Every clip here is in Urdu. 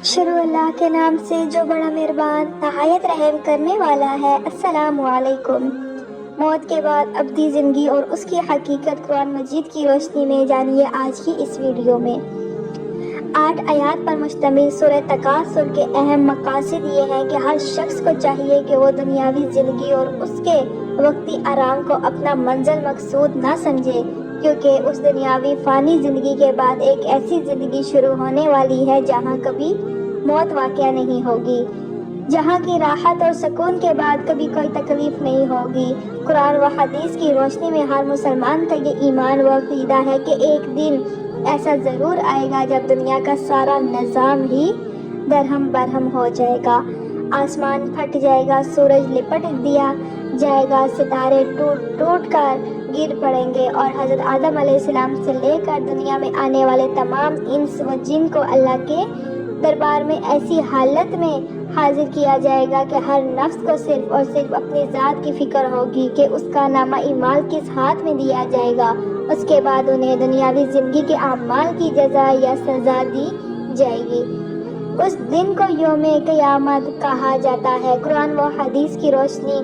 شروع اللہ کے نام سے جو بڑا مہربان نہایت رحم کرنے والا ہے۔ السلام علیکم۔ موت کے بعد ابدی زندگی اور اس کی حقیقت قرآن مجید کی روشنی میں جانیے آج کی اس ویڈیو میں۔ 8 آیات پر مشتمل سورہ تکاثر کے اہم مقاصد یہ ہیں کہ ہر شخص کو چاہیے کہ وہ دنیاوی زندگی اور اس کے وقتی آرام کو اپنا منزل مقصود نہ سمجھے، کیونکہ اس دنیاوی فانی زندگی کے بعد ایک ایسی زندگی شروع ہونے والی ہے جہاں کبھی موت واقع نہیں ہوگی، جہاں کی راحت اور سکون کے بعد کبھی کوئی تکلیف نہیں ہوگی۔ قرآن و حدیث کی روشنی میں ہر مسلمان کا یہ ایمان و عقیدہ ہے کہ ایک دن ایسا ضرور آئے گا جب دنیا کا سارا نظام ہی درہم برہم ہو جائے گا، آسمان پھٹ جائے گا، سورج لپٹ دیا جائے گا، ستارے ٹوٹ ٹوٹ کر گر پڑیں گے اور حضرت آدم علیہ السلام سے لے کر دنیا میں آنے والے تمام انس و جن کو اللہ کے دربار میں ایسی حالت میں حاضر کیا جائے گا کہ ہر نفس کو صرف اور صرف اپنی ذات کی فکر ہوگی کہ اس کا نامہ اعمال کس ہاتھ میں دیا جائے گا۔ اس کے بعد انہیں دنیاوی زندگی کے اعمال کی جزا یا سزا دی جائے گی۔ اس دن کو یوم قیامت کہا جاتا ہے۔ قرآن و حدیث کی روشنی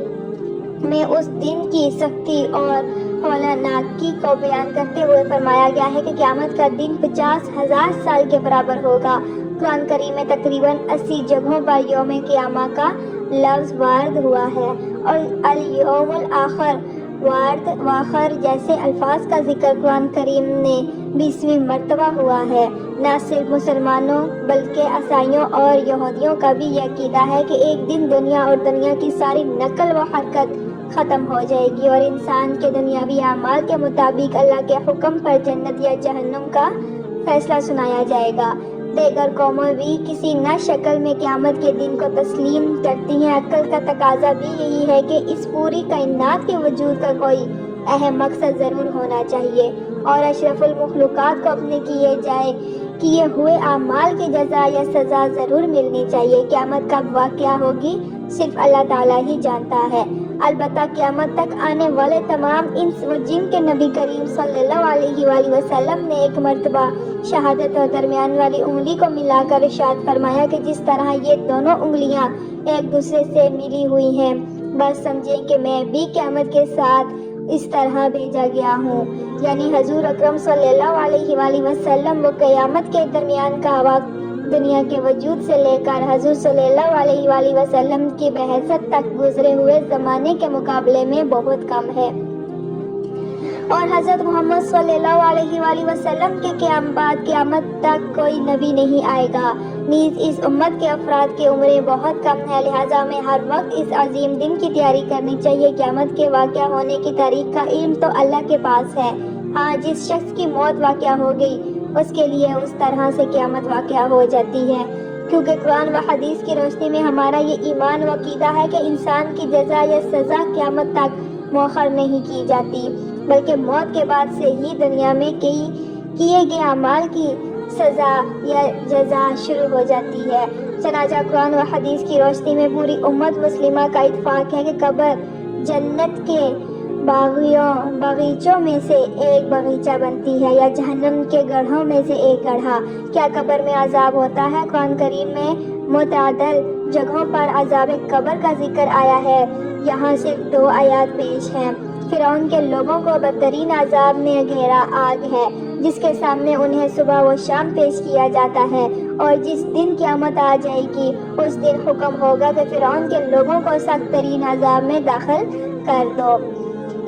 میں اس دن کی سختی اور ہولناکی کو بیان کرتے ہوئے فرمایا گیا ہے کہ قیامت کا دن 50,000 سال کے برابر ہوگا۔ قرآن کریم میں تقریباً 80 جگہوں پر یوم قیامہ کا لفظ وارد ہوا ہے اور الیوم الآخر وآخر جیسے الفاظ کا ذکر قرآن کریم میں 20ویں مرتبہ ہوا ہے۔ نہ صرف مسلمانوں بلکہ عیسائیوں اور یہودیوں کا بھی یہ عقیدہ ہے کہ ایک دن دنیا اور دنیا کی ساری نقل و حرکت ختم ہو جائے گی اور انسان کے دنیاوی اعمال کے مطابق اللہ کے حکم پر جنت یا جہنم کا فیصلہ سنایا جائے گا۔ دیگر قومیں بھی کسی نہ شکل میں قیامت کے دن کو تسلیم کرتی ہیں۔ عقل کا تقاضا بھی یہی ہے کہ اس پوری کائنات کے وجود کا کوئی اہم مقصد ضرور ہونا چاہیے اور اشرف المخلوقات کو اپنے کیے ہوئے اعمال کی جزا یا سزا ضرور ملنی چاہیے۔ قیامت کب واقع ہوگی صرف اللہ تعالیٰ ہی جانتا ہے، البتہ قیامت تک آنے والے تمام انس و جن کے نبی کریم صلی اللہ علیہ وآلہ وسلم نے ایک مرتبہ شہادت اور درمیان والی انگلی کو ملا کر ارشاد فرمایا کہ جس طرح یہ دونوں انگلیاں ایک دوسرے سے ملی ہوئی ہیں، بس سمجھیں کہ میں بھی قیامت کے ساتھ اس طرح بھیجا گیا ہوں، یعنی حضور اکرم صلی اللہ علیہ وآلہ وسلم وہ قیامت کے درمیان کا وقت دنیا کے وجود سے لے کر حضور صلی اللہ علیہ وآلہ وسلم کی بعثت تک گزرے ہوئے زمانے کے مقابلے میں بہت کم ہے، اور حضرت محمد صلی اللہ علیہ وآلہ وسلم کے بعد قیامت تک کوئی نبی نہیں آئے گا۔ نیز اس امت کے افراد کی عمریں بہت کم ہے، لہٰذا ہمیں ہر وقت اس عظیم دن کی تیاری کرنی چاہیے۔ قیامت کے واقع ہونے کی تاریخ کا علم تو اللہ کے پاس ہے، ہاں جس شخص کی موت واقع ہو گئی اس کے لیے اس طرح سے قیامت واقع ہو جاتی ہے، کیونکہ قرآن و حدیث کی روشنی میں ہمارا یہ ایمان و عقیدہ ہے کہ انسان کی جزا یا سزا قیامت تک مؤخر نہیں کی جاتی، بلکہ موت کے بعد سے ہی دنیا میں کیے گئے اعمال کی سزا یا جزا شروع ہو جاتی ہے۔ چنانچہ قرآن و حدیث کی روشنی میں پوری امت مسلمہ کا اتفاق ہے کہ قبر جنت کے باغیچوں میں سے ایک باغیچہ بنتی ہے یا جہنم کے گڑھوں میں سے ایک گڑھا۔ کیا قبر میں عذاب ہوتا ہے؟ قرآن کریم میں متعدد جگہوں پر عذاب قبر کا ذکر آیا ہے، یہاں صرف 2 آیات پیش ہیں۔ فرعون کے لوگوں کو بدترین عذاب میں گھیرا آگ ہے، جس کے سامنے انہیں صبح و شام پیش کیا جاتا ہے، اور جس دن قیامت آ جائے گی اس دن حکم ہوگا کہ فرعون کے لوگوں کو سخت ترین عذاب میں داخل کر دو۔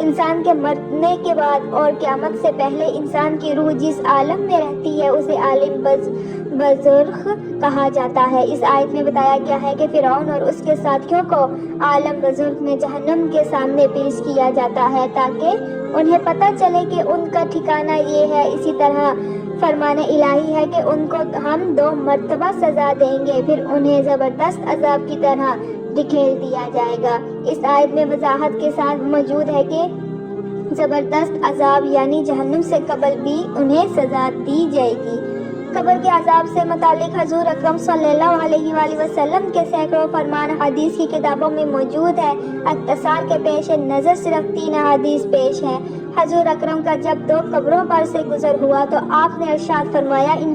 انسان کے مرنے کے بعد اور قیامت سے پہلے انسان کی روح جس عالم میں رہتی ہے اسے عالم برزخ کہا جاتا ہے۔ اس آیت میں بتایا گیا ہے کہ فرعون اور اس کے ساتھیوں کو عالم برزخ میں جہنم کے سامنے پیش کیا جاتا ہے تاکہ انہیں پتہ چلے کہ ان کا ٹھکانہ یہ ہے۔ اسی طرح فرمان الہی ہے کہ ان کو ہم 2 مرتبہ سزا دیں گے، پھر انہیں زبردست عذاب کی طرح دکھیل دیا جائے گا۔ اس آیت میں وضاحت کے ساتھ موجود ہے کہ زبردست عذاب یعنی جہنم سے قبل بھی انہیں سزا دی جائے گی۔ قبر کے عذاب سے متعلق حضور اکرم صلی اللہ علیہ وآلہ وسلم کے سینکڑوں فرمان حدیث کی کتابوں میں موجود ہے۔ اختصار کے پیش نظر صرف 3 احادیث پیش ہیں۔ حضور اکرم کا جب 2 قبروں پر سے گزر ہوا تو آپ نے ارشاد فرمایا، ان